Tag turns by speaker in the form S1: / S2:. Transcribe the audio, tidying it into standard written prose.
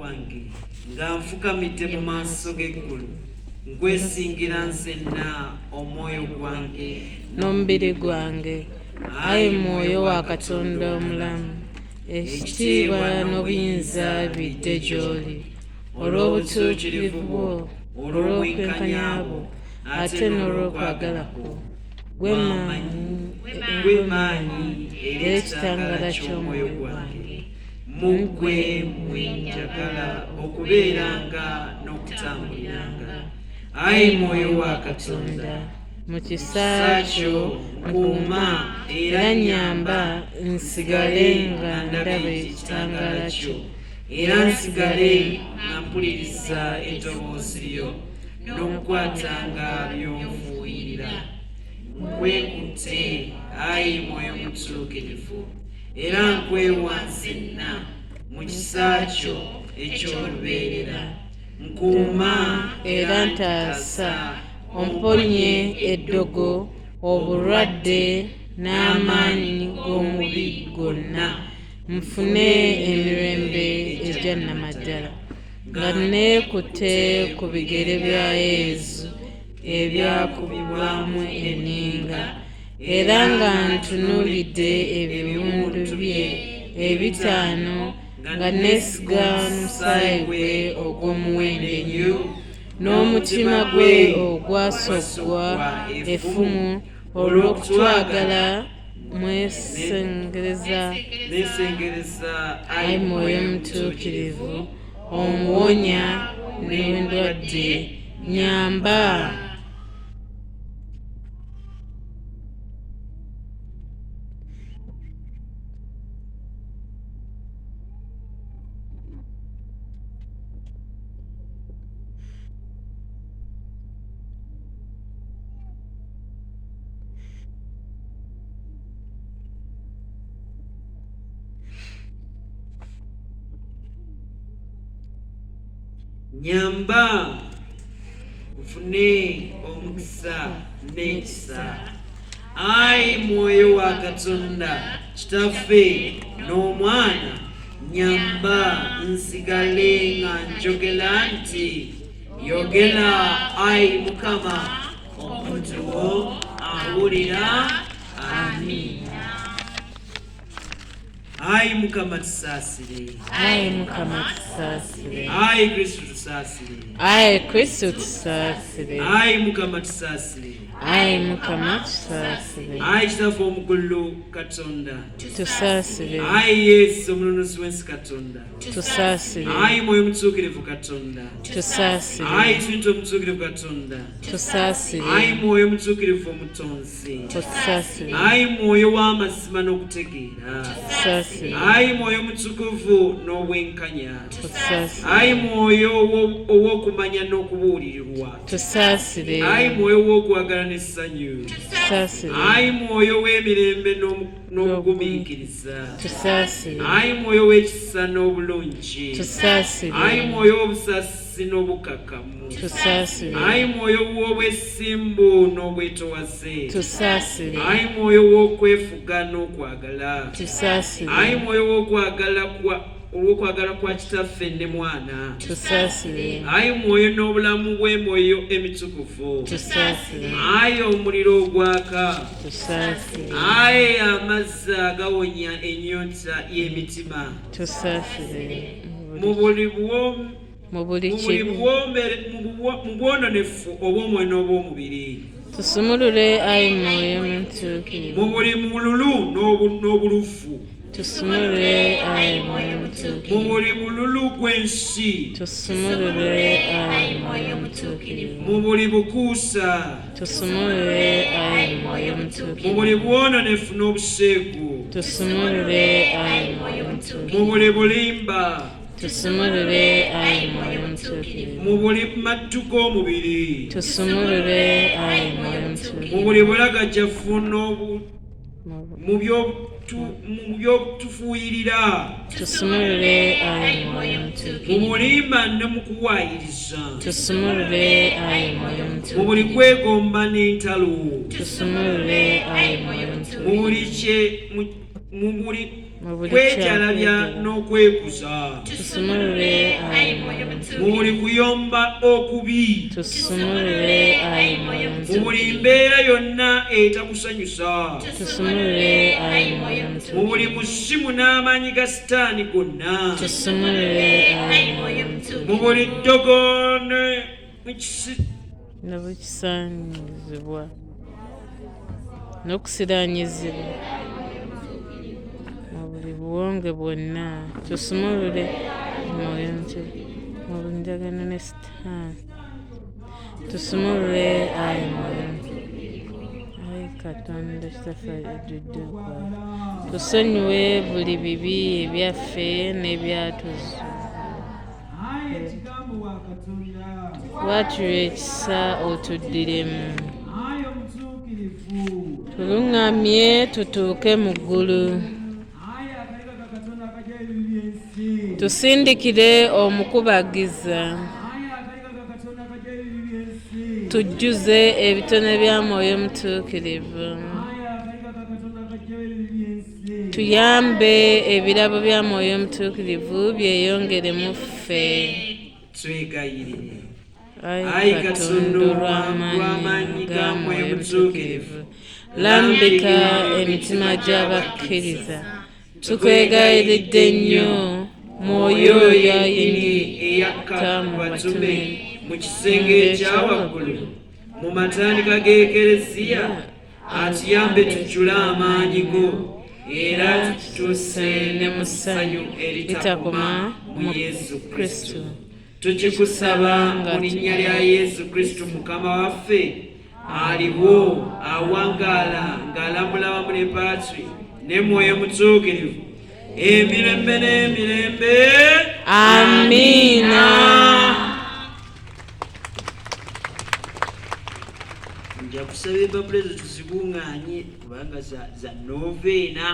S1: kwange nga nfukamidde mu maaso g'eggulu nkwesingira nzenna omwoyo gwange
S2: n'omubiri gwange. Ayi Mwoyo wa Katonda omulamu, ekitiibwa n'obuyinza bidde gy'oli olw'obutuukirivu bwo, olw'obwenkanya bwo, ate n'olw'okwagala kwo. Gwe maanyi era ekitangaala ky'omwoyo gwange.
S1: Mu ggwe mwe njagala okubeeranga n'okutambuliranga. Ayi Mwoyo wa Katonda,
S2: mu kisa kyo nkuuma era nnyamba nsigale nga ndaba ekitangaala kyo,
S1: era nsigale nga mpuliriza eddoboozi lyo n'okukwatanga by'onfuuyirira. Nkwekutte, Ayi Mwoyo Mutuukirivu, era nkwewa nzenna mu kisa kyo eky'olubeerera. Nkuuma
S2: era ntaasa, omponye eddogo, obulwadde n'amaanyi g'omubiri gonna, nfune emirembe egya nnamaddala, nga neekutte ku bigere bya Yesu ebyakubibwamu enninga, era nga ntunuulidde ebiwundu bye ebitaano, nga neesiga n'omusaayi gwe ogw'omuwendo ennyo, n'omutima gwe ogwasoggwa effumu olw'okutwagala
S1: neesengereza.
S2: Ayi Mwoyo Mutuukirivu, omuwonya n'endwadde, nnyamba.
S1: Nyamba nfune omukisa n'ekisa. Ayi Mwoyo wa Katonda, Kitaffe n'Omwana, nyamba nsigale nga njogera nti, yogera Ayi Mukama, omuntu wo awulira. Amiina. Ayi Mukama tusaasire.
S2: Ayi Mukama tusaasire.
S1: Ayi Kristo tusaasire.
S2: Ayi Kristo tusaasire.
S1: Ayi Mukama tusaasire.
S2: Ayi Mukama tusaasire.
S1: Ayi Kitaffe omukulu Katonda
S2: tusaasire.
S1: Ayi Yesu omununuzi w'ensi Katonda
S2: tusaasire.
S1: Ayi Mwoyo Mutuukirivu Katonda
S2: tusaasire.
S1: Ayi Kintu Omutuukirivu Katonda
S2: tusaasire.
S1: Ayi Mwoyo Mutuukirivu Omutonzi
S2: tusaasire.
S1: Ayi Mwoyo w'amazima n'okutegeera
S2: tusaasire.
S1: Ayi Mwoyo Mutukuvu n'obwenkanya
S2: tusaasire.
S1: Ayi Mwoyo ow'okumanya n'okubuulirirwa
S2: tusaasire.
S1: Ayi Mwoyo w'okwagala n'essanyu
S2: tusaasire.
S1: Ayi Mwoyo w'emirembe n'obugumiikiriza
S2: tusaasire.
S1: Ayi Mwoyo w'ekisa n'obulungi
S2: tusaasire.
S1: Ayi Mwoyo w'obusasi n'obukakamu
S2: tusaasire.
S1: Ayi Mwoyo w'obwesimbu n'obwetowaze
S2: tusaasire.
S1: Ayi Mwoyo w'okwefuga n'okwagala
S2: tusaasire.
S1: Ayi Mwoyo olw'okwagala kwa Kitaffe ne Mwana
S2: tusaasire.
S1: Ayi Mwoyo n'obulamu bw'emwoyo emitukuvu
S2: tusaasire.
S1: Ayi omuliro ogwaka
S2: tusaasire.
S1: Ayi amazzi agawonya ennyonta y'emitima
S2: tusaasire.
S1: mu buli bwononefu obw'omwoyo n'obw'omubiri
S2: tusumulule. Ayi Mwoyo Mutuukirivu,
S1: mu buli mululu n'obulufu
S2: tusumulule. Ayi Mwoyo
S1: mu
S2: Mutuukirivu,
S1: buli mululu gw'ensi
S2: tusumulule. Ayi Mwoyo Mutuukirivu,
S1: mu buli bukuusa
S2: tusumulule. Ayi Mwoyo
S1: mu
S2: Mutuukirivu,
S1: buli bwononefu n'obuseegu
S2: tusumulule. Ayi Mwoyo
S1: mu
S2: Mutuukirivu,
S1: buli bulimba
S2: tusumulule. Ayi Mwoyo Mutuukirivu,
S1: mu buli mattu g'omubiri
S2: tusumulule. Ayi Mwoyo
S1: mu
S2: Mutuukirivu,
S1: buli bulagajjavu mu byotufuuyirira
S2: tusumulule. Ayi Mwoyo
S1: mu
S2: Mutuukirivu,
S1: bulimba ne mu kuwaayiriza
S2: tusumulule. Ayi Mwoyo
S1: mu
S2: Mutuukirivu,
S1: buli kwegomba n'entalo
S2: tusumulule. Ayi Mwoyo Mutuukirivu,
S1: mu buli kwejalabya n'okwekuza
S2: tusumulule. Ayi
S1: mu buli kuyomba okubi,
S2: tusumulule ayi Mwoyo
S1: mu
S2: Mutuukirivu,
S1: buli mbeera yonna etakusanyusa,
S2: tusumulule ayi Mwoyo
S1: mu
S2: Mutuukirivu,
S1: buli musimu n'amaanyi ga Sitaani gonna,
S2: tusumulule ayi Mwoyo Mutuukirivu,
S1: mu buli ddogoone
S2: n'obukisaanyizibwa n'okusiraanyizibwa mu buli buwonge bwonna, tusumulule Mwoyo Mutuukirivu, mu buli ndagaano ne Sitaani, tusumulule ayi Mwoyo Mutuukirivu, ayi Katonda Kitaffe ajjudde okwavu, tusonyiwe buli bibi ebyaffe n'ebyatuzuula. Bw'atyo ekisa otuddiremu, tuluŋŋamye tutuuke mu ggulu, tusindikire omukubagiza, tujjuze ebitone bya Mwoyo Mutuukirivu, tuyambe ebirabo bya Mwoyo Mutuukirivu byeyongere mu ffe.
S1: Twegayirire.
S2: Ayi Katonda olw'amaanyi ga Mwoyo Mutuukirivu, lambika emitima gy'abakkiriza, tukwegayiridde nnyo. Mwoyo oyo ayennyini eyakka mu batume
S1: mu kisenge ekya waggulu mu matandika g'Ekereziya, atuyambe tujjule amaanyi go era tutuuse ne mu ssanyu eritakoma mu Yesu Kristo. Tukikusaba mu linnya lya Yesu Kristo Mukama waffe, aliwo awangaala ng'alamula wamu ne Patri ne Mwoyo Mutuukirivu, emirembe n'emirembe.
S2: Amiina.
S1: Nja kusaba empapula ezo tuzikuŋŋaanye kubanga za Novena.